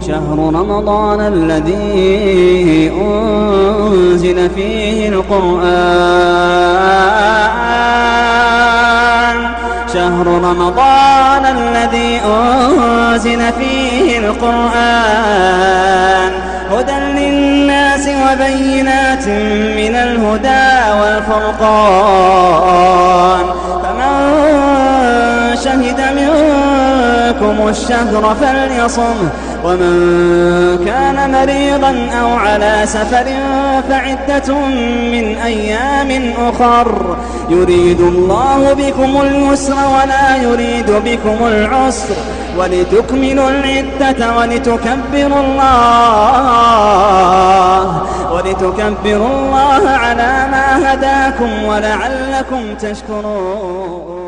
شهر رمضان الذي أنزل فيه القرآن شهر رمضان الذي أنزل فيه القرآن هدى للناس وبينات من الهدى والفرقان فمن شهد منكم الشهر فليصمه ومن كان مريضا أو على سفر فعدة من أيام أخر يريد الله بكم اليسر ولا يريد بكم العسر ولتكملوا العدة ولتكبروا الله على ما هداكم ولعلكم تشكرون.